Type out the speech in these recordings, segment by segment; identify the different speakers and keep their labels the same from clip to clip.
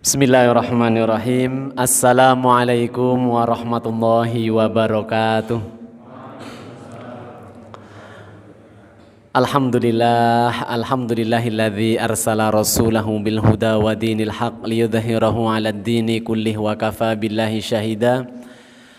Speaker 1: Bismillahirrahmanirrahim. Assalamualaikum warahmatullahi wabarakatuh. Alhamdulillahilladzi arsala rasulahu bil huda wa dinil haq liyudhhirahu 'alad dini kullih wa kafa billahi syahida.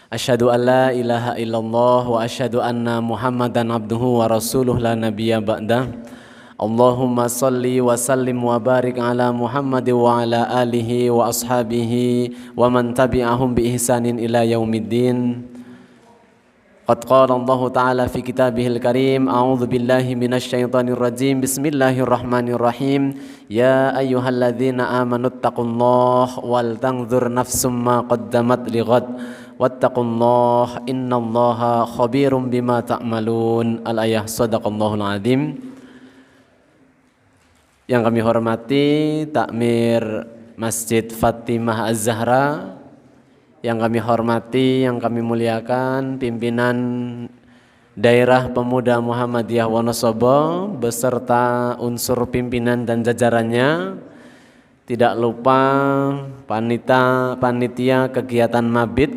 Speaker 1: Asyhadu an la ilaha illallah wa asyhadu anna Muhammadan abduhu wa rasuluh la nabiyya ba'dah. Allahumma salli wa sallim wa barik ala Muhammad wa ala alihi wa ashabihi wa man tabi'ahum bi ihsanin ila yaumiddin. Qad qala Allah Ta'ala fi kitabihil karim, a'udzu billahi minasy syaithanir rajim. Bismillahirrahmanirrahim. Ya ayyuhalladzina amanu taqullaha wal tanzur nafsum ma qaddamat lighad wattaqullaha innallaha khabirum bima ta'malun. Al-ayah. Shadaqallahul azim. Yang kami hormati Takmir Masjid Fatimah Az-Zahra, yang kami hormati, yang kami muliakan pimpinan Daerah Pemuda Muhammadiyah Wonosobo beserta unsur pimpinan dan jajarannya, tidak lupa panitia kegiatan Mabit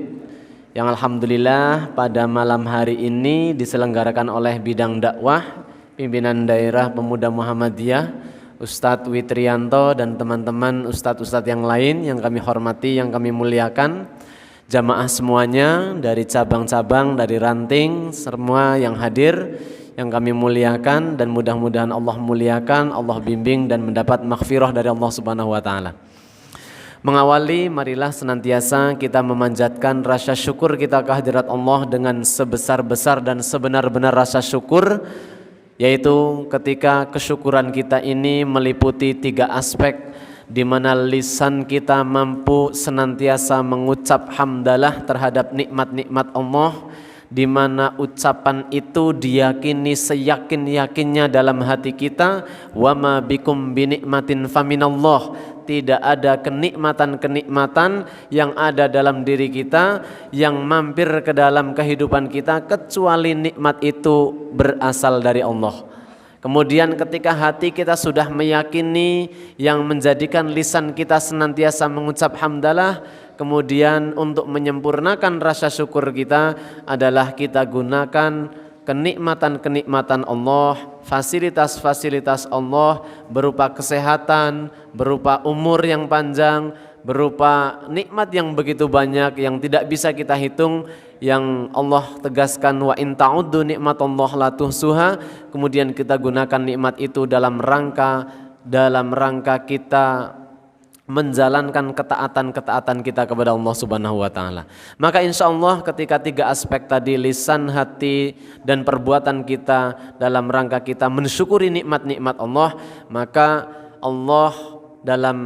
Speaker 1: yang alhamdulillah pada malam hari ini diselenggarakan oleh bidang dakwah pimpinan Daerah Pemuda Muhammadiyah Ustadz Witrianto dan teman-teman ustadz-ustadz yang lain yang kami hormati, yang kami muliakan, jamaah semuanya dari cabang-cabang, dari ranting, semua yang hadir yang kami muliakan, dan mudah-mudahan Allah muliakan, Allah bimbing dan mendapat maghfirah dari Allah Subhanahu wa taala. Mengawali, marilah senantiasa kita memanjatkan rasa syukur kita kehadirat Allah dengan sebesar-besar dan sebenar-benar rasa syukur, yaitu ketika kesyukuran kita ini meliputi 3 aspek, di mana lisan kita mampu senantiasa mengucap hamdalah terhadap nikmat-nikmat Allah, di mana ucapan itu diyakini seyakin-yakinnya dalam hati kita. Wa ma bikum binikmatin faminallah, tidak ada kenikmatan-kenikmatan yang ada dalam diri kita yang mampir ke dalam kehidupan kita kecuali nikmat itu berasal dari Allah. Kemudian ketika hati kita sudah meyakini yang menjadikan lisan kita senantiasa mengucap hamdalah, kemudian untuk menyempurnakan rasa syukur kita adalah kita gunakan kenikmatan-kenikmatan Allah, fasilitas-fasilitas Allah berupa kesehatan, berupa umur yang panjang, berupa nikmat yang begitu banyak yang tidak bisa kita hitung, yang Allah tegaskan wa in ta'uddu nikmatallahi la tuhsuha. Kemudian kita gunakan nikmat itu dalam rangka kita menjalankan ketaatan kita kepada Allah Subhanahu wa taala. Maka insya Allah ketika 3 aspek tadi, lisan, hati, dan perbuatan kita dalam rangka kita mensyukuri nikmat-nikmat Allah, maka Allah dalam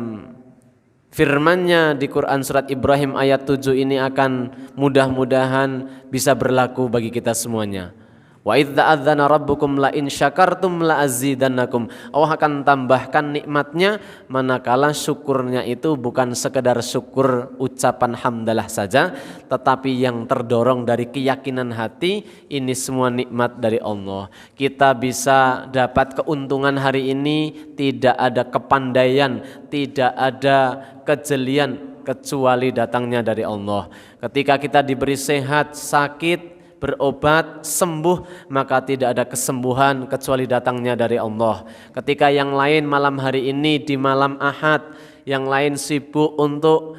Speaker 1: firman-Nya di Quran surat Ibrahim ayat 7 ini akan mudah-mudahan bisa berlaku bagi kita semuanya. Wa idz ta'adzana rabbukum la in syakartum la azidannakum. Allah akan tambahkan nikmatnya manakala syukurnya itu bukan sekedar syukur ucapan hamdalah saja, tetapi yang terdorong dari keyakinan hati, ini semua nikmat dari Allah. Kita bisa dapat keuntungan hari ini, tidak ada kepandaian, tidak ada kejelian kecuali datangnya dari Allah. Ketika kita diberi sehat, sakit, berobat, sembuh, maka tidak ada kesembuhan kecuali datangnya dari Allah. Ketika yang lain malam hari ini di malam Ahad, yang lain sibuk untuk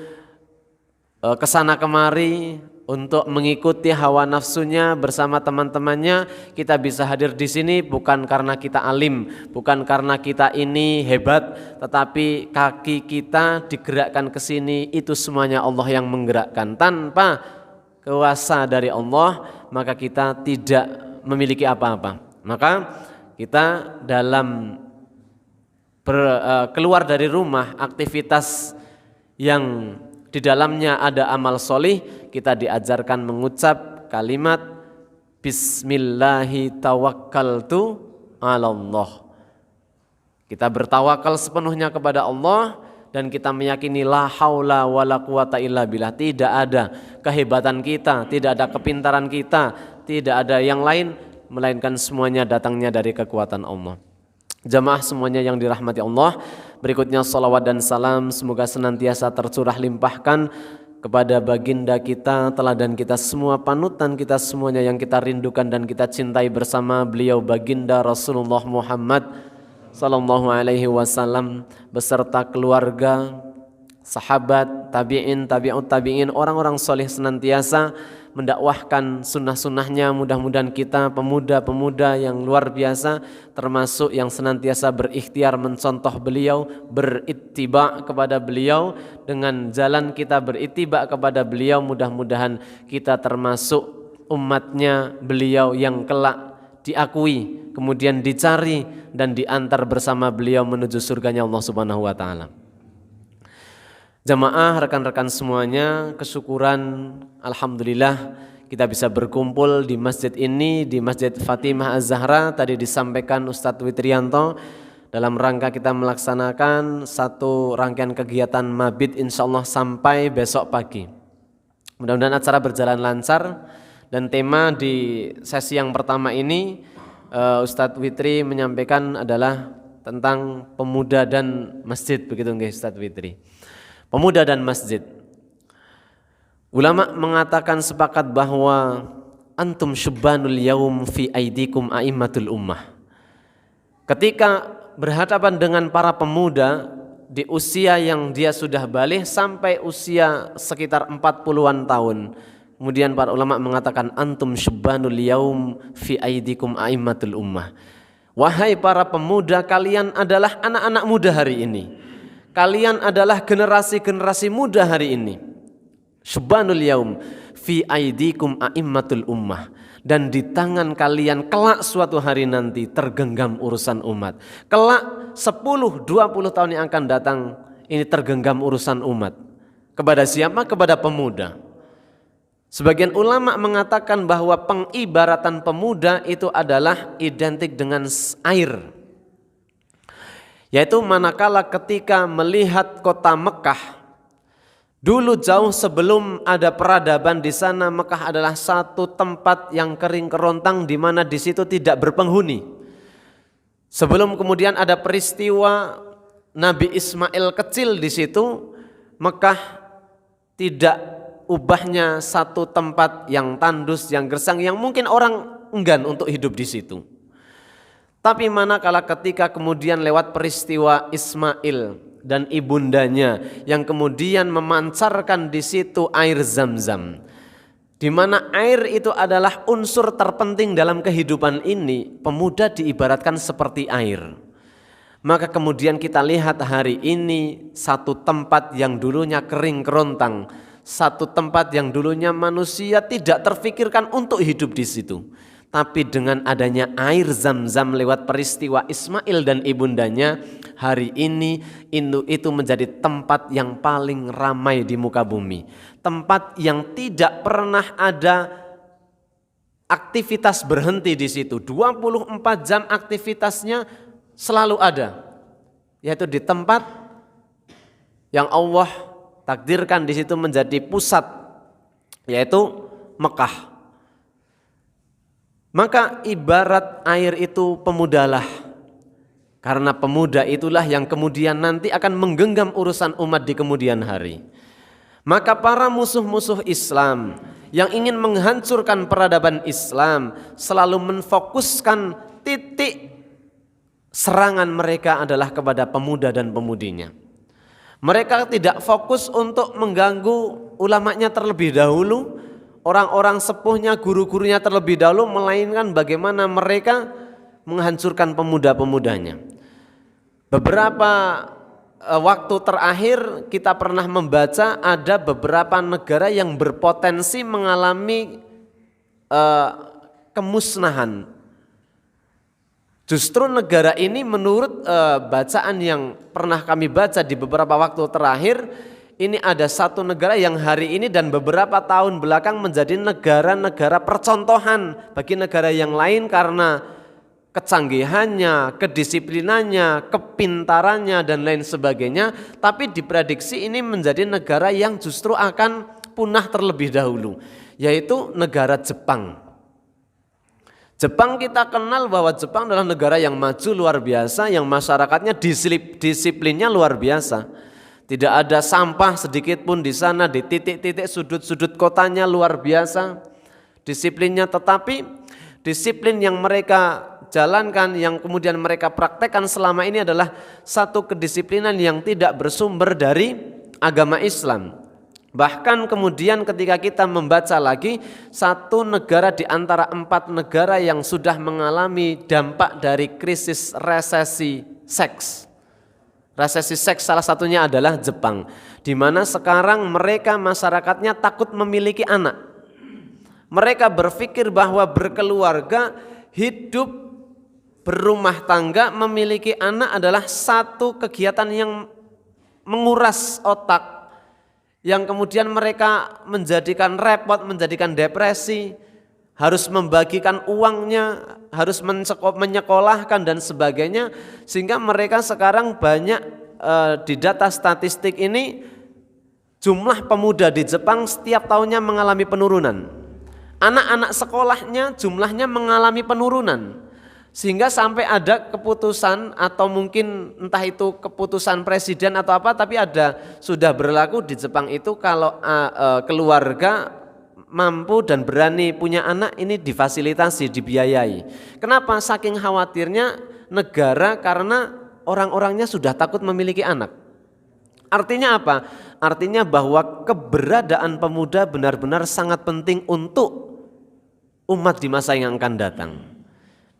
Speaker 1: kesana kemari, untuk mengikuti hawa nafsunya bersama teman-temannya, kita bisa hadir di sini bukan karena kita alim, bukan karena kita ini hebat, tetapi kaki kita digerakkan ke sini, itu semuanya Allah yang menggerakkan. Tanpa kuasa dari Allah, maka kita tidak memiliki apa-apa. Maka kita dalam keluar dari rumah, aktivitas yang di dalamnya ada amal solih, kita diajarkan mengucap kalimat Bismillahi tawakkaltu ala Allah. Kita bertawakal sepenuhnya kepada Allah, dan kita meyakini la haula wala quwata illa billah, tidak ada kehebatan kita, tidak ada kepintaran kita, tidak ada yang lain, melainkan semuanya datangnya dari kekuatan Allah. Jamaah semuanya yang dirahmati Allah, Berikutnya salawat dan salam semoga senantiasa tercurah limpahkan kepada baginda kita, teladan kita semua, panutan kita semuanya yang kita rindukan dan kita cintai bersama beliau baginda Rasulullah Muhammad sallallahu alaihi wasallam beserta keluarga, sahabat, tabi'in, tabi'ut tabi'in, orang-orang soleh senantiasa mendakwahkan sunnah-sunnahnya. Mudah-mudahan kita pemuda-pemuda yang luar biasa termasuk yang senantiasa berikhtiar mencontoh beliau, berittiba kepada beliau. Dengan jalan kita berittiba kepada beliau, mudah-mudahan kita termasuk umatnya beliau yang kelak diakui, kemudian dicari dan diantar bersama beliau menuju surganya Allah Subhanahu wa taala. Jamaah, rekan-rekan semuanya, kesyukuran alhamdulillah kita bisa berkumpul di masjid ini, di Masjid Fatimah Az-Zahra. Tadi disampaikan Ustadz Witrianto dalam rangka kita melaksanakan satu rangkaian kegiatan mabit insyaallah sampai besok pagi. Mudah-mudahan acara berjalan lancar, dan tema di sesi yang pertama ini Ustadz Witri menyampaikan adalah tentang pemuda dan masjid, begitu nggih Ustadz Witri? Pemuda dan masjid. Ulama mengatakan sepakat bahwa antum syubbanul yaum fi aidikum a'immatul ummah. Ketika berhadapan dengan para pemuda di usia yang dia sudah balik sampai usia sekitar 40-an tahun, kemudian para ulama mengatakan antum syubbanul yaum fi aidikum a'immatul ummah. Wahai para pemuda, kalian adalah anak-anak muda hari ini. Kalian adalah generasi-generasi muda hari ini. Syubbanul yaum fi aidikum a'immatul ummah. Dan di tangan kalian kelak suatu hari nanti tergenggam urusan umat. Kelak 10-20 tahun yang akan datang ini tergenggam urusan umat. Kepada siapa? Kepada pemuda. Sebagian ulama mengatakan bahwa pengibaratan pemuda itu adalah identik dengan air. Yaitu manakala ketika melihat kota Mekah, dulu jauh sebelum ada peradaban di sana, Mekah adalah satu tempat yang kering kerontang di mana di situ tidak berpenghuni. Sebelum kemudian ada peristiwa Nabi Ismail kecil di situ, Mekah tidak ubahnya satu tempat yang tandus, yang gersang, yang mungkin orang enggan untuk hidup di situ. Tapi manakala ketika kemudian lewat peristiwa Ismail dan ibundanya yang kemudian memancarkan di situ air Zam-Zam, di mana air itu adalah unsur terpenting dalam kehidupan ini, pemuda diibaratkan seperti air. Maka kemudian kita lihat hari ini satu tempat yang dulunya kering kerontang, satu tempat yang dulunya manusia tidak terfikirkan untuk hidup di situ. Tapi dengan adanya air Zam-Zam lewat peristiwa Ismail dan ibundanya, hari ini itu menjadi tempat yang paling ramai di muka bumi. Tempat yang tidak pernah ada aktivitas berhenti di situ. 24 jam aktivitasnya selalu ada. Yaitu di tempat yang Allah takdirkan di situ menjadi pusat, yaitu Mekah. Maka ibarat air itu pemudalah, karena pemuda itulah yang kemudian nanti akan menggenggam urusan umat di kemudian hari. Maka para musuh-musuh Islam yang ingin menghancurkan peradaban Islam selalu menfokuskan titik serangan mereka adalah kepada pemuda dan pemudinya. Mereka tidak fokus untuk mengganggu ulamanya terlebih dahulu, orang-orang sepuhnya, guru-gurunya terlebih dahulu, melainkan bagaimana mereka menghancurkan pemuda-pemudanya. Beberapa waktu terakhir kita pernah membaca ada beberapa negara yang berpotensi mengalami kemusnahan. Justru negara ini menurut bacaan yang pernah kami baca di beberapa waktu terakhir, ini ada satu negara yang hari ini dan beberapa tahun belakang menjadi negara-negara percontohan bagi negara yang lain karena kecanggihannya, kedisiplinannya, kepintarannya dan lain sebagainya. Tapi diprediksi ini menjadi negara yang justru akan punah terlebih dahulu, yaitu negara Jepang. Jepang kita kenal bahwa Jepang adalah negara yang maju luar biasa, yang masyarakatnya disiplinnya luar biasa. Tidak ada sampah sedikit pun di sana, di titik-titik sudut-sudut kotanya luar biasa disiplinnya. Tetapi disiplin yang mereka jalankan, yang kemudian mereka praktekkan selama ini adalah satu kedisiplinan yang tidak bersumber dari agama Islam. Bahkan kemudian ketika kita membaca lagi, satu negara di antara 4 negara yang sudah mengalami dampak dari krisis resesi seks. Resesi seks salah satunya adalah Jepang, di mana sekarang mereka masyarakatnya takut memiliki anak. Mereka berpikir bahwa berkeluarga, hidup, berumah tangga, memiliki anak adalah satu kegiatan yang menguras otak, yang kemudian mereka menjadikan repot, menjadikan depresi, harus membagikan uangnya, harus menyekolahkan dan sebagainya, sehingga mereka sekarang banyak di data statistik ini jumlah pemuda di Jepang setiap tahunnya mengalami penurunan. Anak-anak sekolahnya jumlahnya mengalami penurunan. Sehingga sampai ada keputusan atau mungkin entah itu keputusan presiden atau apa, tapi sudah berlaku di Jepang itu kalau keluarga mampu dan berani punya anak ini difasilitasi, dibiayai. Kenapa? Saking khawatirnya negara karena orang-orangnya sudah takut memiliki anak. Artinya apa? Artinya bahwa keberadaan pemuda benar-benar sangat penting untuk umat di masa yang akan datang.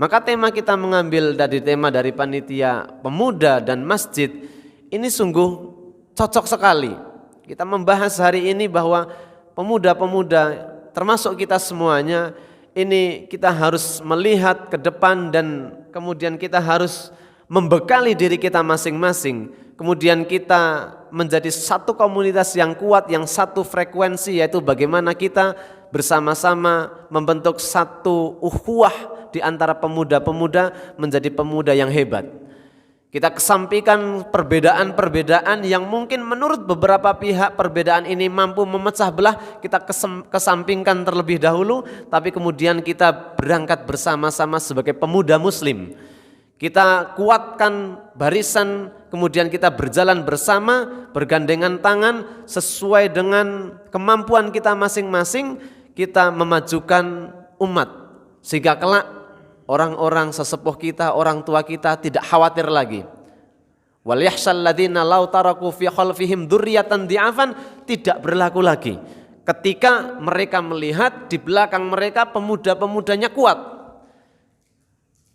Speaker 1: Maka tema kita mengambil dari tema dari panitia pemuda dan masjid ini sungguh cocok sekali. Kita membahas hari ini bahwa pemuda-pemuda termasuk kita semuanya ini kita harus melihat ke depan dan kemudian kita harus membekali diri kita masing-masing. Kemudian kita menjadi satu komunitas yang kuat, yang satu frekuensi, yaitu bagaimana kita bersama-sama membentuk satu ukhuwah di antara pemuda-pemuda menjadi pemuda yang hebat. Kita kesampingkan perbedaan-perbedaan yang mungkin menurut beberapa pihak perbedaan ini mampu memecah belah, kita kesampingkan terlebih dahulu, tapi kemudian kita berangkat bersama-sama sebagai pemuda muslim. Kita kuatkan barisan, kemudian kita berjalan bersama, bergandengan tangan sesuai dengan kemampuan kita masing-masing, kita memajukan umat. Sehingga kelak orang-orang sesepuh kita, orang tua kita tidak khawatir lagi. Wal yahsal ladzina law taraku fi khalfihim dzurriyyatan di'afan, tidak berlaku lagi ketika mereka melihat di belakang mereka pemuda-pemudanya kuat.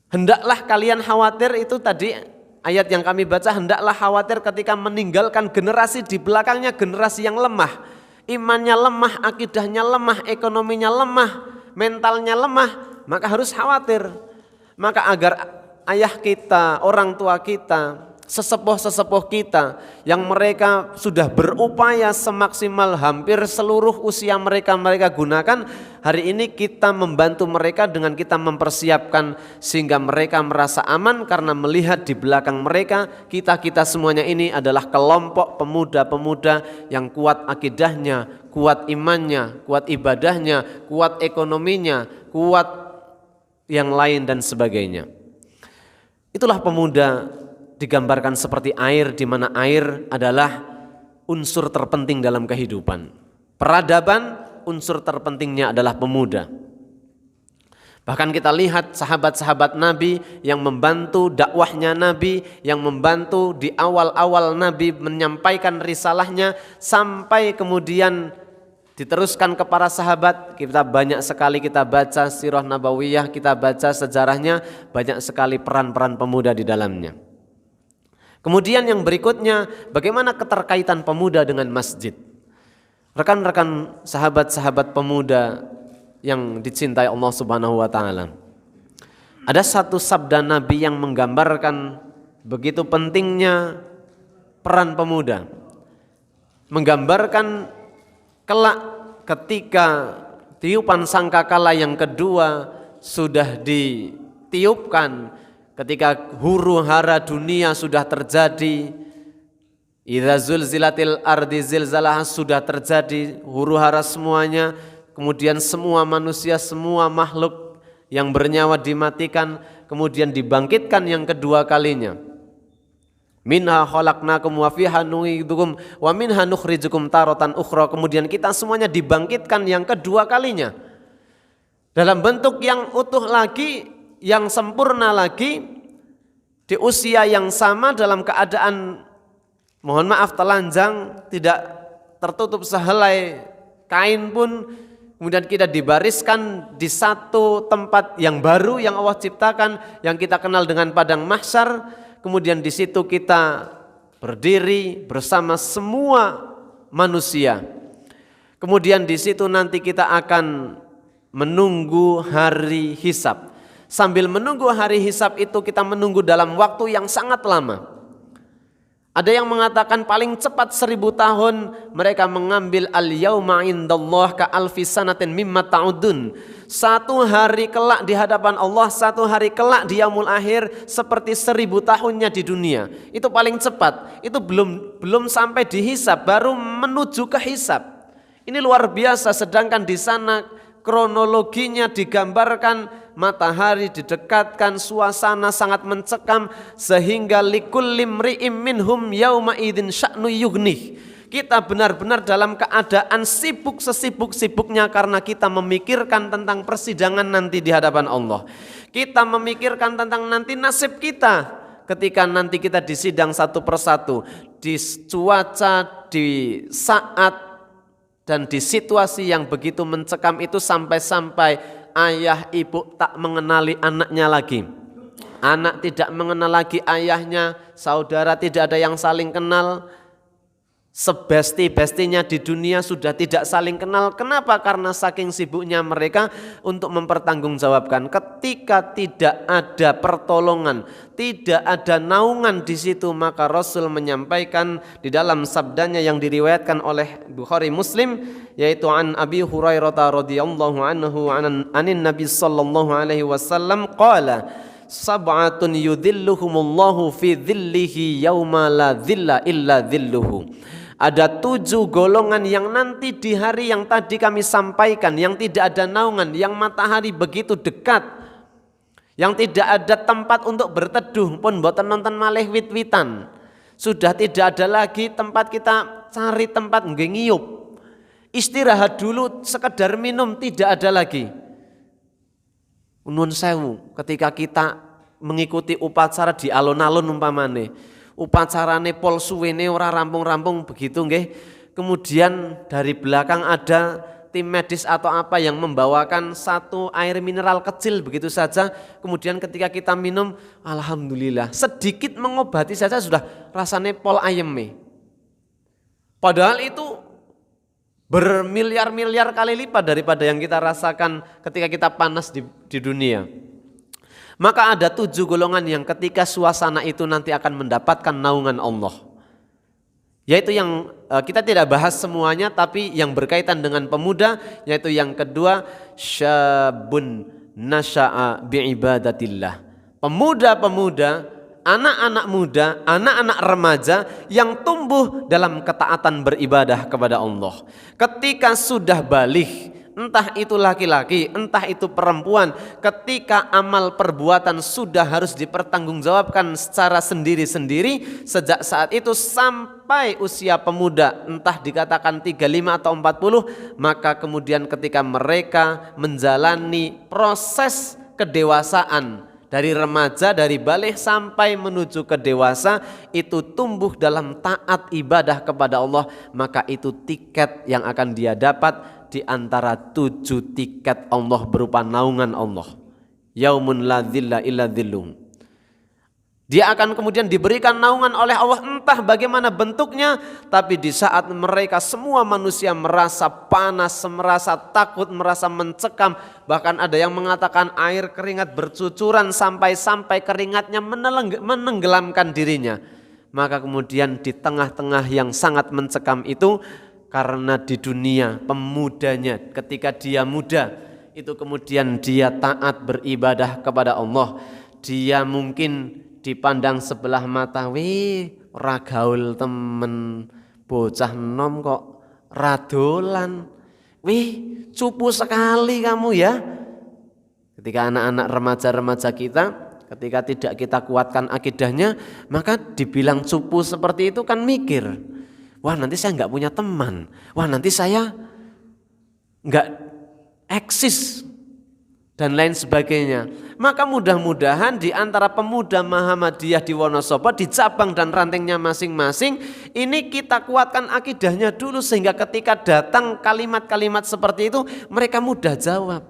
Speaker 1: Hendaklah kalian khawatir, itu tadi ayat yang kami baca, hendaklah khawatir ketika meninggalkan generasi di belakangnya generasi yang lemah, imannya lemah, akidahnya lemah, ekonominya lemah, mentalnya lemah, maka harus khawatir. Maka agar ayah kita, orang tua kita, sesepuh-sesepuh kita yang mereka sudah berupaya semaksimal hampir seluruh usia mereka gunakan, hari ini kita membantu mereka dengan kita mempersiapkan sehingga mereka merasa aman karena melihat di belakang mereka kita semuanya ini adalah kelompok pemuda-pemuda yang kuat akidahnya, kuat imannya, kuat ibadahnya, kuat ekonominya, kuat yang lain dan sebagainya. Itulah pemuda digambarkan seperti air, di mana air adalah unsur terpenting dalam kehidupan. Peradaban, unsur terpentingnya adalah pemuda. Bahkan kita lihat sahabat-sahabat Nabi yang membantu dakwahnya Nabi, yang membantu di awal-awal Nabi menyampaikan risalahnya sampai kemudian diteruskan ke para sahabat. Kita banyak sekali kita baca sirah nabawiyah, kita baca sejarahnya, banyak sekali peran-peran pemuda di dalamnya. Kemudian yang berikutnya, bagaimana keterkaitan pemuda dengan masjid? Rekan-rekan sahabat-sahabat pemuda yang dicintai Allah Subhanahu wa taala. Ada satu sabda Nabi yang menggambarkan begitu pentingnya peran pemuda. Menggambarkan kelak ketika tiupan sangkakala yang kedua sudah ditiupkan, ketika huru hara dunia sudah terjadi, idza zulzilatil ardi zilzalaha sudah terjadi, huru hara semuanya, kemudian semua manusia, semua makhluk yang bernyawa dimatikan, kemudian dibangkitkan yang kedua kalinya. Minha khalaqnakum wa fiha nu'idukum wa minha nukhrijukum taratan ukhra. Kemudian kita semuanya dibangkitkan yang kedua kalinya dalam bentuk yang utuh lagi, yang sempurna lagi, di usia yang sama, dalam keadaan mohon maaf telanjang, tidak tertutup sehelai kain pun. Kemudian kita dibariskan di satu tempat yang baru yang Allah ciptakan, yang kita kenal dengan padang mahsyar. Kemudian di situ kita berdiri bersama semua manusia. Kemudian di situ nanti kita akan menunggu hari hisab. Sambil menunggu hari hisab itu kita menunggu dalam waktu yang sangat lama. Ada yang mengatakan paling cepat 1000 tahun mereka mengambil al-yauma indallah ka alfi sanatin mimma ta'udun. Satu hari kelak di hadapan Allah, satu hari kelak di yaumul akhir seperti 1000 tahunnya di dunia. Itu paling cepat. Itu belum sampai dihisab, baru menuju ke hisab. Ini luar biasa, sedangkan di sana kronologinya digambarkan, matahari didekatkan, suasana sangat mencekam, sehingga likulli mri'im minhum yauma idzin sya'nu yughnih. Kita benar-benar dalam keadaan sibuk sesibuk-sibuknya karena kita memikirkan tentang persidangan nanti di hadapan Allah. Kita memikirkan tentang nanti nasib kita ketika nanti kita disidang satu persatu, di cuaca, di saat dan di situasi yang begitu mencekam itu, sampai-sampai ayah ibu tak mengenali anaknya lagi. Anak tidak mengenal lagi ayahnya, saudara tidak ada yang saling kenal. Sebesti-bestinya di dunia sudah tidak saling kenal. Kenapa? Karena saking sibuknya mereka untuk mempertanggungjawabkan. Ketika tidak ada pertolongan, tidak ada naungan di situ, maka Rasul menyampaikan di dalam sabdanya yang diriwayatkan oleh Bukhari Muslim, yaitu an Abi Hurairah radhiyallahu anhu anin Nabi sallallahu alaihi wasallam qala sab'atun yudhilluhumullahu fi dhillihi yauma la dhilla illa dhilluhu. Ada 7 golongan yang nanti di hari yang tadi kami sampaikan, yang tidak ada naungan, yang matahari begitu dekat, yang tidak ada tempat untuk berteduh pun mboten nonton malih wit-witan. Sudah tidak ada lagi tempat kita cari tempat nggih ngiyup. Istirahat dulu sekedar minum tidak ada lagi. Nuwun sewu, ketika kita mengikuti upacara di alun-alun umpamane, upacarane pol suwene ora rampung-rampung begitu nggih. Kemudian dari belakang ada tim medis atau apa yang membawakan satu air mineral kecil begitu saja. Kemudian ketika kita minum, alhamdulillah sedikit mengobati saja sudah rasanya pol ayeme. Padahal itu bermiliar-miliar kali lipat daripada yang kita rasakan ketika kita panas di dunia. Maka ada 7 golongan yang ketika suasana itu nanti akan mendapatkan naungan Allah. Yaitu yang kita tidak bahas semuanya, tapi yang berkaitan dengan pemuda, yaitu yang kedua, syabun nasya'a bi'ibadatillah. Pemuda-pemuda, anak-anak muda, anak-anak remaja yang tumbuh dalam ketaatan beribadah kepada Allah. Ketika sudah baligh, entah itu laki-laki, entah itu perempuan, ketika amal perbuatan sudah harus dipertanggungjawabkan secara sendiri-sendiri, sejak saat itu sampai usia pemuda, entah dikatakan 35 atau 40, maka kemudian ketika mereka menjalani proses kedewasaan, dari remaja, dari baligh sampai menuju ke dewasa, itu tumbuh dalam taat ibadah kepada Allah, maka itu tiket yang akan dia dapat di antara 7 tiket Allah berupa naungan Allah. Yaumun la dhilla illa dhilluh. Dia akan kemudian diberikan naungan oleh Allah, entah bagaimana bentuknya, tapi di saat mereka semua manusia merasa panas, merasa takut, merasa mencekam, bahkan ada yang mengatakan air keringat bercucuran sampai keringatnya menenggelamkan dirinya. Maka kemudian di tengah-tengah yang sangat mencekam itu, karena di dunia pemudanya ketika dia muda itu kemudian dia taat beribadah kepada Allah, dia mungkin dipandang sebelah mata, wih ora gaul temen, bocah nom kok radolan, wih cupu sekali kamu ya. Ketika anak-anak remaja-remaja kita, ketika tidak kita kuatkan akidahnya, maka dibilang cupu seperti itu kan mikir, wah nanti saya nggak punya teman, wah nanti saya nggak eksis dan lain sebagainya. Maka mudah-mudahan di antara pemuda Muhammadiyah di Wonosobo, di cabang dan rantingnya masing-masing, ini kita kuatkan akidahnya dulu sehingga ketika datang kalimat-kalimat seperti itu mereka mudah jawab.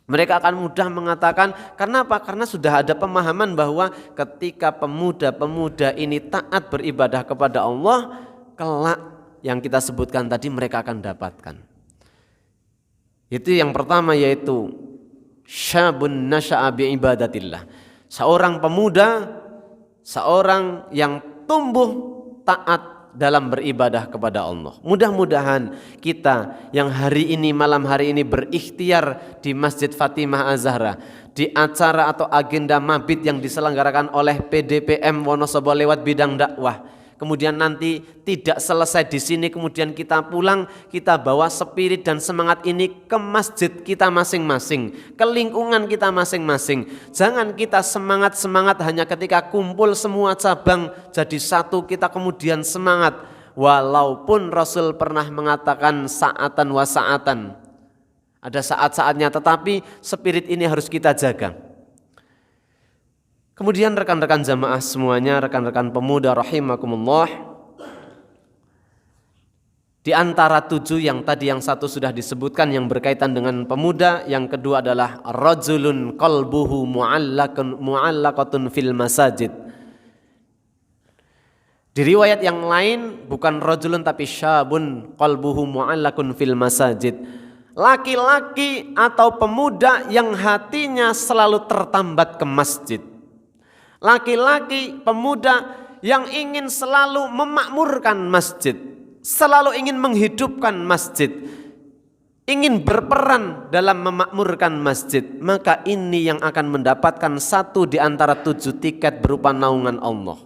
Speaker 1: Mereka akan mudah mengatakan, karena apa? Karena sudah ada pemahaman bahwa ketika pemuda-pemuda ini taat beribadah kepada Allah, kelak yang kita sebutkan tadi mereka akan dapatkan. Itu yang pertama, yaitu syabun nasya'a bi'ibadatillah. Seorang pemuda, seorang yang tumbuh taat dalam beribadah kepada Allah. Mudah-mudahan kita yang hari ini, malam hari ini berikhtiar di Masjid Fatimah Az-Zahra, di acara atau agenda mabit yang diselenggarakan oleh PDPM Wonosobo lewat bidang dakwah. Kemudian nanti tidak selesai di sini, kemudian kita pulang, kita bawa spirit dan semangat ini ke masjid kita masing-masing, ke lingkungan kita masing-masing. Jangan kita semangat-semangat hanya ketika kumpul semua cabang jadi satu, kita kemudian semangat. Walaupun Rasul pernah mengatakan sa'atan wa sa'atan, ada saat-saatnya, tetapi spirit ini harus kita jaga. Kemudian rekan-rekan jamaah semuanya, rekan-rekan pemuda rahimakumullah, di antara 7 yang tadi, yang satu sudah disebutkan yang berkaitan dengan pemuda, yang kedua adalah rajulun qalbuhu mu'allaqatun fil masajid. Di riwayat yang lain bukan rajulun tapi syabun qalbuhu mu'allaqun fil masajid. Laki-laki atau pemuda yang hatinya selalu tertambat ke masjid. Laki-laki pemuda yang ingin selalu memakmurkan masjid, selalu ingin menghidupkan masjid, ingin berperan dalam memakmurkan masjid, maka ini yang akan mendapatkan 1 di antara 7 tiket berupa naungan Allah.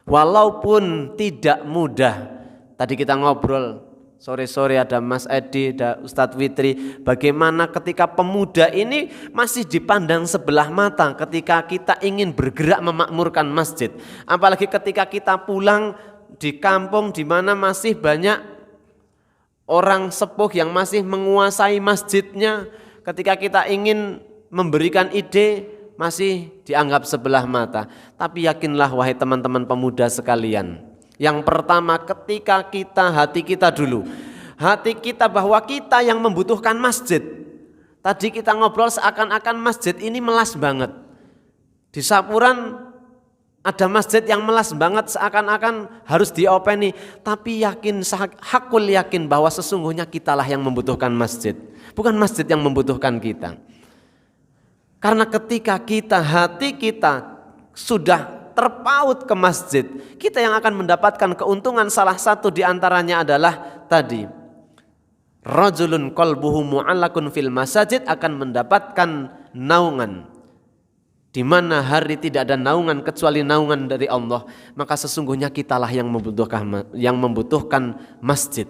Speaker 1: Walaupun tidak mudah. Tadi kita ngobrol sore-sore, ada Mas Edi, ada Ustadz Witri, bagaimana ketika pemuda ini masih dipandang sebelah mata ketika kita ingin bergerak memakmurkan masjid. Apalagi ketika kita pulang di kampung di mana masih banyak orang sepuh yang masih menguasai masjidnya, ketika kita ingin memberikan ide masih dianggap sebelah mata. Tapi yakinlah wahai teman-teman pemuda sekalian, yang pertama, ketika kita, hati kita dulu, hati kita bahwa kita yang membutuhkan masjid. Tadi kita ngobrol seakan-akan masjid ini melas banget. Di Sapuran ada masjid yang melas banget, seakan-akan harus diopeni. Tapi yakin, hakul yakin bahwa sesungguhnya kitalah yang membutuhkan masjid, bukan masjid yang membutuhkan kita. Karena ketika kita, hati kita sudah terpaut ke masjid, kita yang akan mendapatkan keuntungan. Salah satu di antaranya adalah tadi, rajulun qalbuhu mu'allaqun fil masajid, akan mendapatkan naungan. Di mana hari tidak ada naungan kecuali naungan dari Allah, maka sesungguhnya kitalah yang membutuhkan masjid.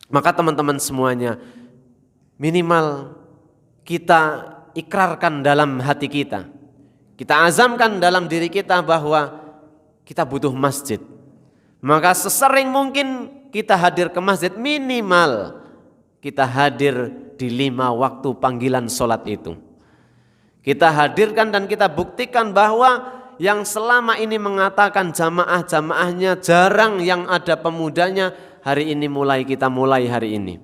Speaker 1: Maka teman-teman semuanya, minimal kita ikrarkan dalam hati kita, kita azamkan dalam diri kita bahwa kita butuh masjid. Maka sesering mungkin kita hadir ke masjid, minimal kita hadir di 5 waktu panggilan sholat itu. Kita hadirkan dan kita buktikan bahwa yang selama ini mengatakan jamaah-jamaahnya jarang yang ada pemudanya, hari ini kita mulai hari ini.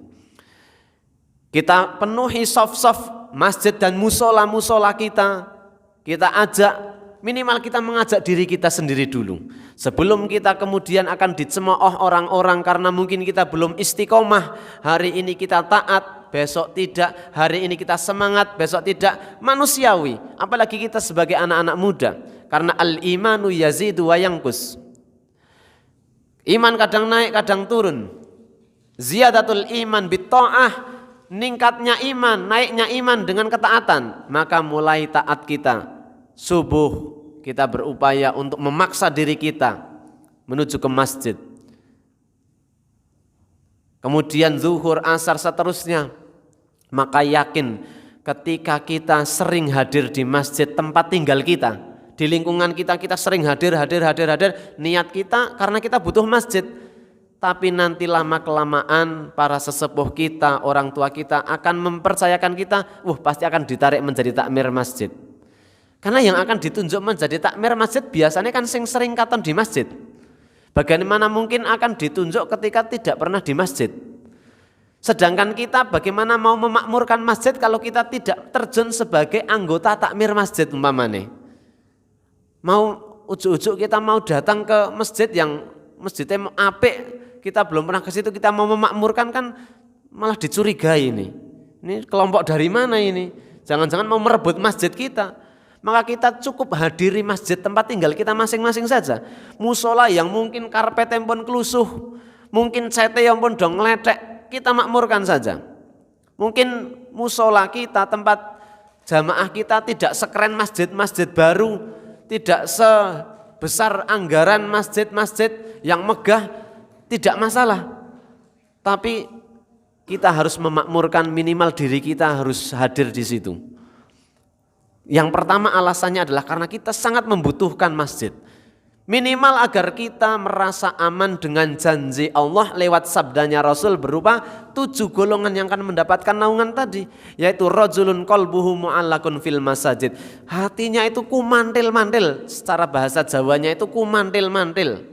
Speaker 1: Kita penuhi sof-sof masjid dan musola-musola kita. Kita ajak, minimal kita mengajak diri kita sendiri dulu. Sebelum kita kemudian akan dicemooh orang-orang karena mungkin kita belum istiqomah. Hari ini kita taat, besok tidak. Hari ini kita semangat, besok tidak. Manusiawi, apalagi kita sebagai anak-anak muda. Karena al-imanu yazidu wa yanqus. Iman kadang naik, kadang turun. Ziyadatul iman bitta'ah, ningkatnya iman, naiknya iman dengan ketaatan. Maka mulai taat kita, subuh kita berupaya untuk memaksa diri kita menuju ke masjid. Kemudian zuhur, asar, seterusnya. Maka yakin ketika kita sering hadir di masjid tempat tinggal kita, di lingkungan kita, kita sering hadir, niat kita karena kita butuh masjid. Tapi nanti lama-kelamaan para sesepuh kita, orang tua kita akan mempercayakan kita, pasti akan ditarik menjadi takmir masjid. Karena yang akan ditunjuk menjadi takmir masjid biasanya kan sering katon di masjid. Bagaimana mungkin akan ditunjuk ketika tidak pernah di masjid? Sedangkan kita bagaimana mau memakmurkan masjid kalau kita tidak terjun sebagai anggota takmir masjid umpamane. Mau ujuk-ujuk kita mau datang ke masjid yang masjidnya apik, kita belum pernah ke situ, kita mau memakmurkan kan malah dicurigai ini. Ini kelompok dari mana ini? Jangan-jangan mau merebut masjid kita. Maka kita cukup hadiri masjid tempat tinggal kita masing-masing saja. Musola yang mungkin karpetnya pun kelusuh, mungkin cete yang pun dong ngeletek, kita makmurkan saja. Mungkin musola kita, tempat jamaah kita tidak sekeren masjid-masjid baru, tidak sebesar anggaran masjid-masjid yang megah, tidak masalah. Tapi kita harus memakmurkan, minimal diri kita harus hadir di situ. Yang pertama alasannya adalah karena kita sangat membutuhkan masjid. Minimal agar kita merasa aman dengan janji Allah lewat sabdanya Rasul berupa 7 golongan yang akan mendapatkan naungan tadi, yaitu rajulun qalbuhu mu'allakun fil masajid. Hatinya itu kumantil-mantil, secara bahasa Jawanya itu kumantil-mantil.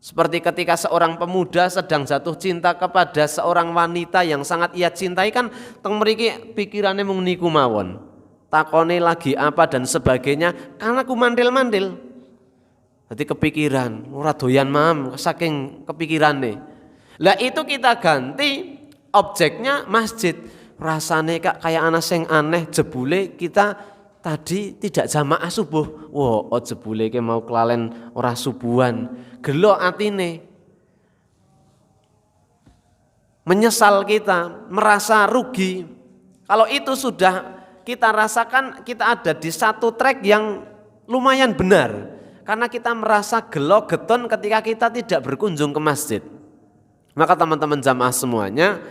Speaker 1: Seperti ketika seorang pemuda sedang jatuh cinta kepada seorang wanita yang sangat ia cintai, kan teng mriki pikirannya mung niku mawon. Takone lagi apa dan sebagainya karena kumantil-mantil. Jadi kepikiran, ora doyan mam saking kepikirane. Lah itu kita ganti objeknya masjid. Rasane kayak anak sing aneh, jebule kita tadi tidak jamaah subuh. Wah, jebule ke mau kelalen ora subuhan. Gelo atine. Menyesal kita, merasa rugi. Kalau itu sudah kita rasakan, kita ada di satu track yang lumayan benar. Karena kita merasa gelo geton ketika kita tidak berkunjung ke masjid. Maka teman-teman jamaah semuanya,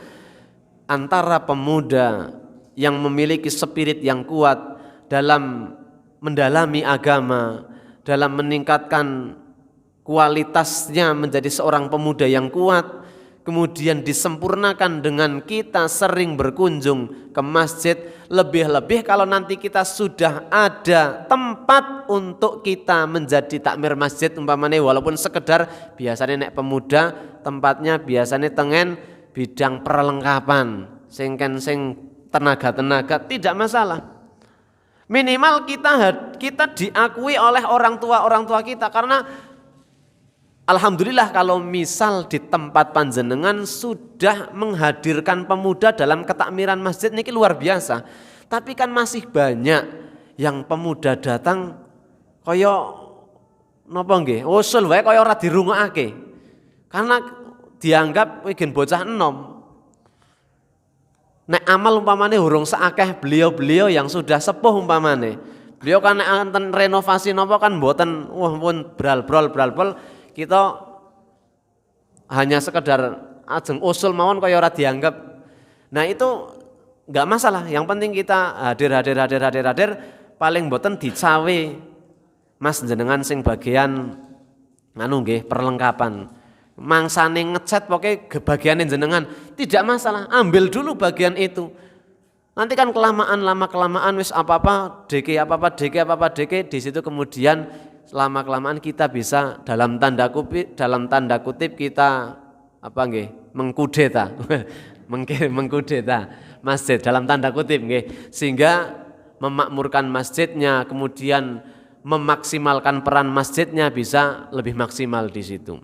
Speaker 1: antara pemuda yang memiliki spirit yang kuat dalam mendalami agama, dalam meningkatkan kualitasnya menjadi seorang pemuda yang kuat, kemudian disempurnakan dengan kita sering berkunjung ke masjid. Lebih-lebih kalau nanti kita sudah ada tempat untuk kita menjadi takmir masjid umpamanya, walaupun sekedar biasanya nek pemuda tempatnya biasanya tengen bidang perlengkapan sing tenaga-tenaga, tidak masalah. Minimal kita diakui oleh orang tua kita, karena alhamdulillah kalau misal di tempat panjenengan sudah menghadirkan pemuda dalam ketakmiran masjid niki luar biasa. Tapi kan masih banyak yang pemuda datang kaya napa nggih? Usul wae kaya ora dirungokake. Karena dianggap iki bocah enom. Nek amal umpamane urung seakeh beliau-beliau yang sudah sepuh umpamane. Beliau kan enten renovasi napa kan mboten pun bral-brol. Kita hanya sekedar ajeng usul mawon kaya ora dianggap. Nah itu enggak masalah, yang penting kita hadir, paling mboten dicawe Mas jenengan sing bagian nggih perlengkapan. Mangsane ngecat pokoke bagiane jenengan, tidak masalah, ambil dulu bagian itu. Nanti kan lama-kelamaan wis apa-apa DK di situ, kemudian lama-kelamaan kita bisa dalam tanda kutip kita mengkudeta masjid dalam tanda kutip nggih, sehingga memakmurkan masjidnya, kemudian memaksimalkan peran masjidnya bisa lebih maksimal di situ.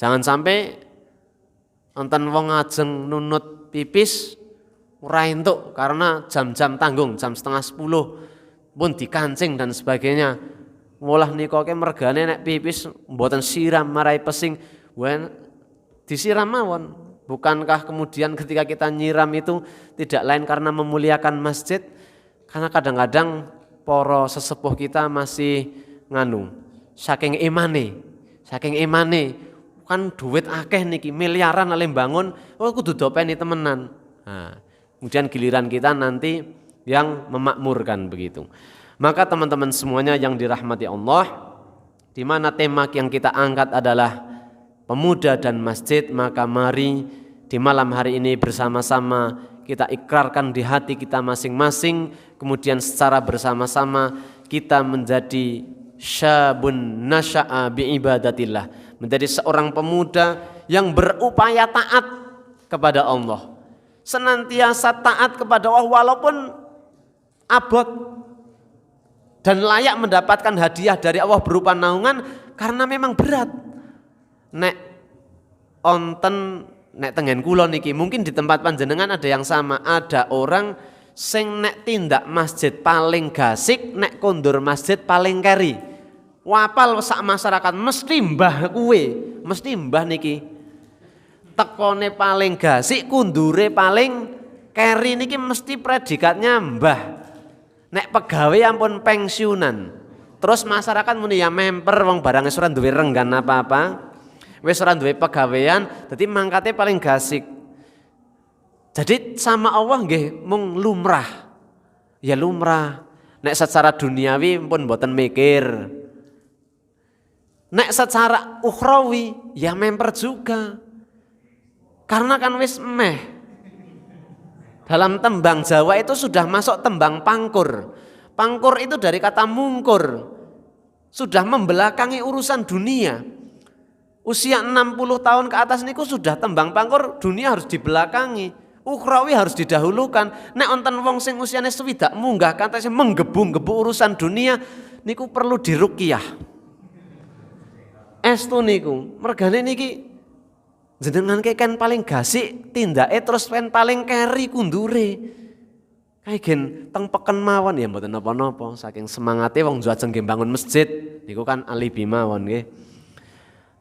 Speaker 1: Jangan sampai enten wong ajeng nunut pipis ora entuk karena jam-jam tanggung, jam 9:30 pun dikancing dan sebagainya. Mulah nika ke mergane nek pipis mboten siram marai pesing, disiram mawon. Bukankah kemudian ketika kita nyiram itu tidak lain karena memuliakan masjid? Karena kadang-kadang para sesepuh kita masih saking imane kan duit akeh niki, miliaran ale bangun, kudu dopeni temenan. Nah, kemudian giliran kita nanti yang memakmurkan begitu. Maka teman-teman semuanya yang dirahmati Allah, di mana tema yang kita angkat adalah pemuda dan masjid, maka mari di malam hari ini bersama-sama kita ikrarkan di hati kita masing-masing, kemudian secara bersama-sama kita menjadi syabun nasya'a biibadatillah, menjadi seorang pemuda yang berupaya taat kepada Allah, senantiasa taat kepada Allah walaupun abot, dan layak mendapatkan hadiah dari Allah berupa naungan karena memang berat. Nek onten nek tengen kula niki mungkin di tempat panjenengan ada yang sama, ada orang sing nek tindak masjid paling gasik, nek kondur masjid paling keri. Wapal sak masyarakat mesti mbah kuwe, mesti mbah niki. Tekone paling gasik, kundure paling keri niki mesti predikatnya mbah. Nek pegawai ampun pensiunan. Terus masyarakat muni ya memper wong barang wis ora duwe renggan apa-apa. Wis ora duwe pegawean, dadi mangkate paling gasik. Jadi sama Allah nggih mung lumrah. Ya lumrah. Nek secara duniawi pun mboten mikir. Nek secara ukhrawi ya memper juga. Karena kan wis meh. Dalam tembang Jawa itu sudah masuk tembang pangkur. Pangkur itu dari kata mungkur. Sudah membelakangi urusan dunia. Usia 60 tahun ke atas niku sudah tembang pangkur, dunia harus dibelakangi. Ukhrawi harus didahulukan. Nek onten wong sing usiane swidak munggah kata sing menggebu-gebu urusan dunia niku perlu diruqyah. Estu niku, mergane niki jenengan kan paling gasik tindake terus kan paling keri kundure. Kae gen teng peken mawon ya mboten napa-napa, saking semangate wong njajeng nggih bangun masjid niku kan alibi mawon nggih.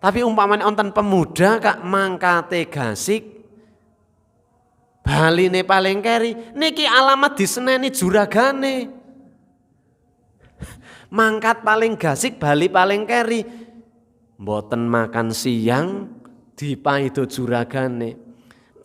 Speaker 1: Tapi umpamane onten pemuda kak mangkate gasik baline paling keri, niki alamat diseneni juragane. Mangkat paling gasik, bali paling keri. Mboten makan siang dipaido juragane.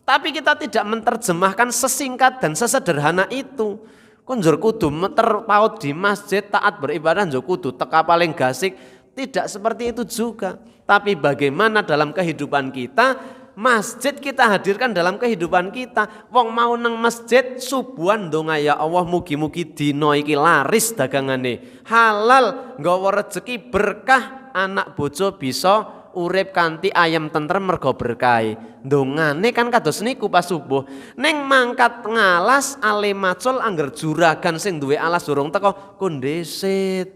Speaker 1: Tapi kita tidak menerjemahkan sesingkat dan sesederhana itu. Konjur kudu terpaut di masjid taat beribadah njo kudu teka paling gasik, tidak seperti itu juga. Tapi bagaimana dalam kehidupan kita, masjid kita hadirkan dalam kehidupan kita. Wong mau nang masjid subuhan ndonga ya Allah mugi-mugi dina iki laris dagangane, halal, nggawa rezeki berkah, anak bojo bisa urip kanthi ayam tentrem mergo berkahe. Ndongane kan kados niku pas subuh. Ning mangkat ngalas ale macul angger juragan sing duwe alas durung teko kondhesit.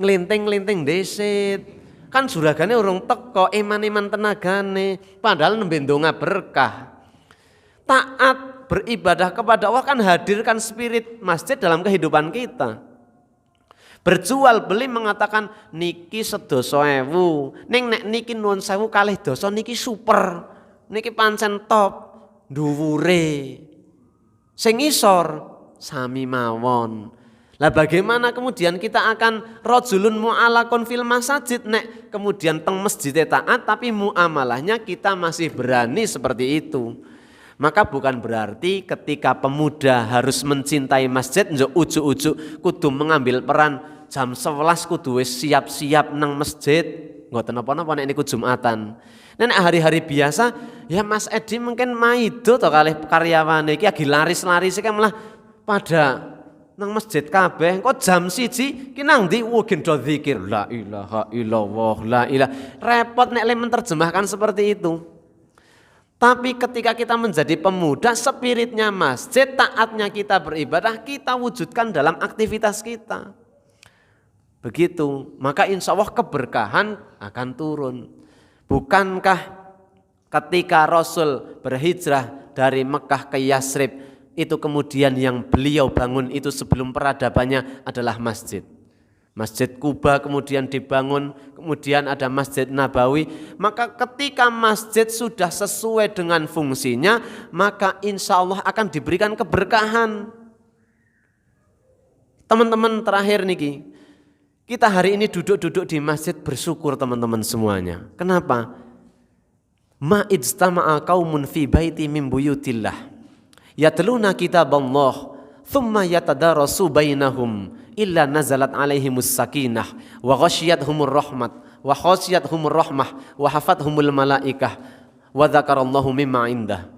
Speaker 1: Nglinting-nglinting dhesit. Kan juragane urung teko, iman-iman tenagane, padahal nembe ndonga berkah. Taat beribadah kepada Allah kan hadirkan spirit masjid dalam kehidupan kita. Berjual beli mengatakan niki sedoso ewu, ning nek niki nuwun sewu kalih doso niki super, niki pancen top, dhuwure. Sing isor sami mawon. Lah bagaimana kemudian kita akan rajulun mu'alakun fil masajid, nek kemudian teng masjid taat tapi muamalahnya kita masih berani seperti itu. Maka bukan berarti ketika pemuda harus mencintai masjid njo ujuk-ujuk kudu mengambil peran jam 11 kudu wis siap-siap nang masjid. Ngoten napa-napa nek niku Jumatan. Nek hari-hari biasa ya Mas Edi mungkin maido to kalih karyawane iki lagi laris-laris iki malah pada nang masjid kabeh, kok jam 1 ki nang ndi gen do zikir la ilaha illallah la ilaha. Repot nek le menerjemahkan seperti itu. Tapi ketika kita menjadi pemuda, spiritnya masjid, taatnya kita beribadah, kita wujudkan dalam aktivitas kita. Begitu, maka insya Allah keberkahan akan turun. Bukankah ketika Rasul berhijrah dari Mekah ke Yasrib, itu kemudian yang beliau bangun itu sebelum peradabannya adalah masjid. Masjid Kuba kemudian dibangun, kemudian ada Masjid Nabawi. Maka ketika masjid sudah sesuai dengan fungsinya, maka insya Allah akan diberikan keberkahan. Teman-teman terakhir niki, kita hari ini duduk-duduk di masjid bersyukur teman-teman semuanya. Kenapa? Ma ijtama'a qaumun fi baiti min buyutillah yatluna kitaballah thumma yatadarasu bainahum illa nazalat alaihimus sakinah wa ghasyiyatuhumur rahmat wa khasyiyatuhumur rahmah wa hafathumul malaikah wa dzakarallahu mimma indah.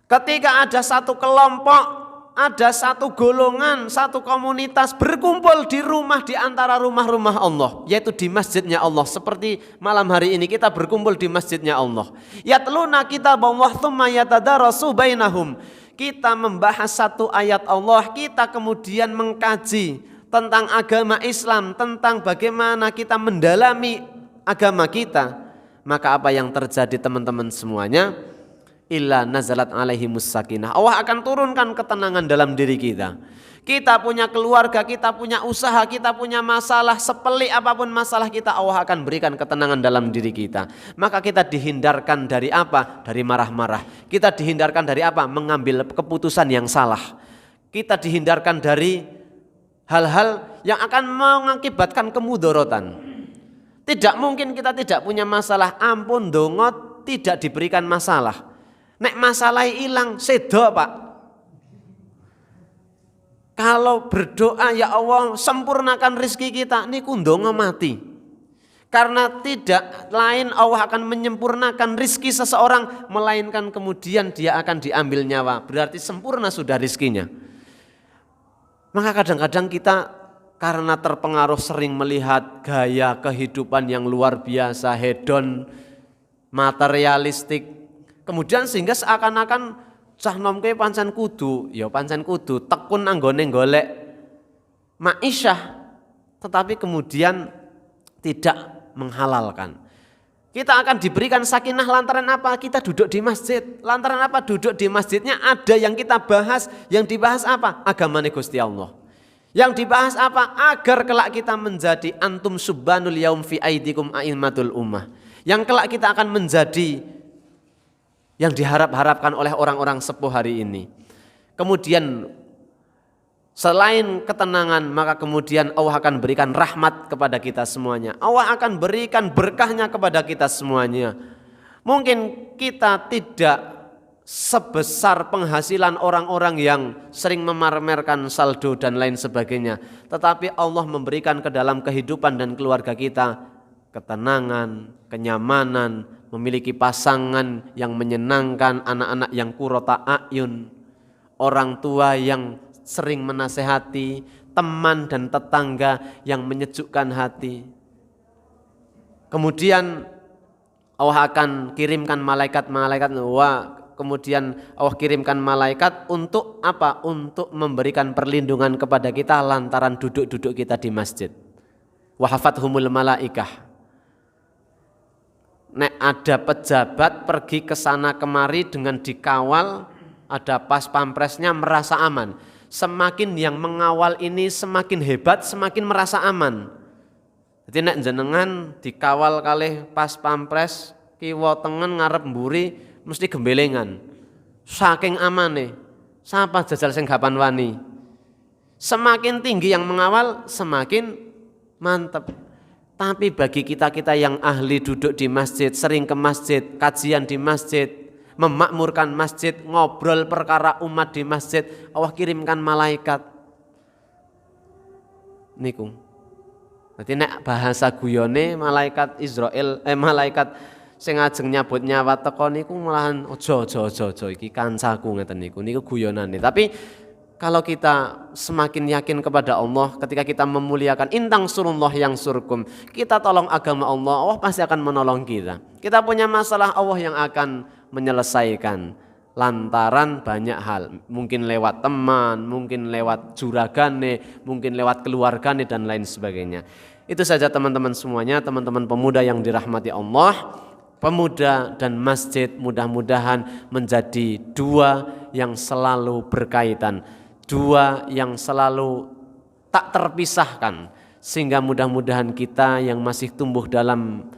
Speaker 1: Ketika ada satu kelompok, ada satu golongan, satu komunitas berkumpul di rumah di antara rumah-rumah Allah, yaitu di masjidnya Allah. Seperti malam hari ini kita berkumpul di masjidnya Allah. Yatluna kitaballah tsumma yatadarasu bainahum. Kita membahas satu ayat Allah, kita kemudian mengkaji tentang agama Islam, tentang bagaimana kita mendalami agama kita. Maka apa yang terjadi teman-teman semuanya? Illa nazalat alaihimus sakinah. Allah akan turunkan ketenangan dalam diri kita. Kita punya keluarga, kita punya usaha, kita punya masalah, sepelik apapun masalah kita, Allah akan berikan ketenangan dalam diri kita. Maka kita dihindarkan dari apa? Dari marah-marah. Kita dihindarkan dari apa? Mengambil keputusan yang salah. Kita dihindarkan dari hal-hal yang akan mengakibatkan kemudorotan. Tidak mungkin kita tidak punya masalah, ampun dongot tidak diberikan masalah. Nek masalah hilang, sedo Pak. Kalau berdoa, ya Allah sempurnakan rizki kita, niku ndonga mati. Karena tidak lain Allah akan menyempurnakan rizki seseorang, melainkan kemudian dia akan diambil nyawa. Berarti sempurna sudah rizkinya. Maka kadang-kadang kita karena terpengaruh sering melihat gaya kehidupan yang luar biasa, hedon, materialistik, kemudian sehingga seakan-akan cah nomke pancen kudu, ya pancen kudu tekun anggone golek ma'isyah, tetapi kemudian tidak menghalalkan. Kita akan diberikan sakinah lantaran apa? Kita duduk di masjid. Lantaran apa? Duduk di masjidnya ada yang kita bahas, yang dibahas apa? Agamane Gusti Allah. Yang dibahas apa? Agar kelak kita menjadi antum subbanul yaum fi aidikum a'immatul ummah. Yang kelak kita akan menjadi yang diharap-harapkan oleh orang-orang sepuh hari ini. Kemudian selain ketenangan, maka kemudian Allah akan berikan rahmat kepada kita semuanya. Allah akan berikan berkahnya kepada kita semuanya. Mungkin kita tidak sebesar penghasilan orang-orang yang sering memamerkan saldo dan lain sebagainya, tetapi Allah memberikan ke dalam kehidupan dan keluarga kita ketenangan, kenyamanan, memiliki pasangan yang menyenangkan, anak-anak yang qurrata a'yun, orang tua yang sering menasehati, teman dan tetangga yang menyejukkan hati. Kemudian Allah akan kirimkan malaikat-malaikat, kemudian Allah kirimkan malaikat untuk apa? Untuk memberikan perlindungan kepada kita lantaran duduk-duduk kita di masjid. Wa hafathumul malaikah. Nek ada pejabat pergi ke sana kemari dengan dikawal, ada pas pampresnya, merasa aman. Semakin yang mengawal ini semakin hebat, semakin merasa aman. Jadi nek jenengan dikawal kalih pas pampres, kiwa tengen ngarep mburi mesti gembelengan. Saking amane, sapa jajal sing gapan wani. Semakin tinggi yang mengawal, semakin mantep. Tapi bagi kita-kita yang ahli duduk di masjid, sering ke masjid, kajian di masjid, memakmurkan masjid, ngobrol perkara umat di masjid, Allah kirimkan malaikat. Niku. Berarti nek bahasa guyone malaikat Israel, malaikat sing ajeng nyabut nyawa teko niku malahan ojo iki kancaku ngeten niku guyonane. Tapi kalau kita semakin yakin kepada Allah, ketika kita memuliakan intang surullah yang surkum, kita tolong agama Allah, Allah pasti akan menolong kita. Kita punya masalah, Allah yang akan menyelesaikan lantaran banyak hal. Mungkin lewat teman, mungkin lewat juragane, mungkin lewat keluargane dan lain sebagainya. Itu saja teman-teman semuanya, teman-teman pemuda yang dirahmati Allah. Pemuda dan masjid mudah-mudahan menjadi dua yang selalu berkaitan, dua yang selalu tak terpisahkan, sehingga mudah-mudahan kita yang masih tumbuh dalam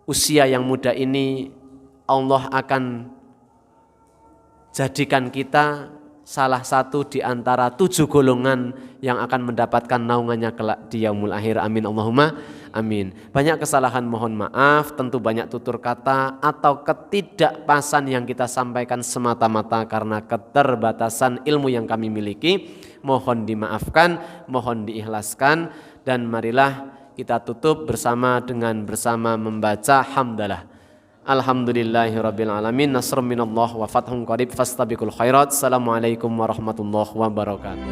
Speaker 1: usia yang muda ini, Allah akan jadikan kita salah satu di antara 7 golongan yang akan mendapatkan naungannya kelak di yaumul akhir. Amin Allahumma Amin. Banyak kesalahan mohon maaf, tentu banyak tutur kata atau ketidakpasan yang kita sampaikan semata-mata karena keterbatasan ilmu yang kami miliki. Mohon dimaafkan, mohon diikhlaskan, dan marilah kita tutup bersama membaca hamdalah. Alhamdulillahirabbil alamin, nasrun minallah wa fathun qarib, fastabiqul khairat. Assalamualaikum warahmatullahi wabarakatuh.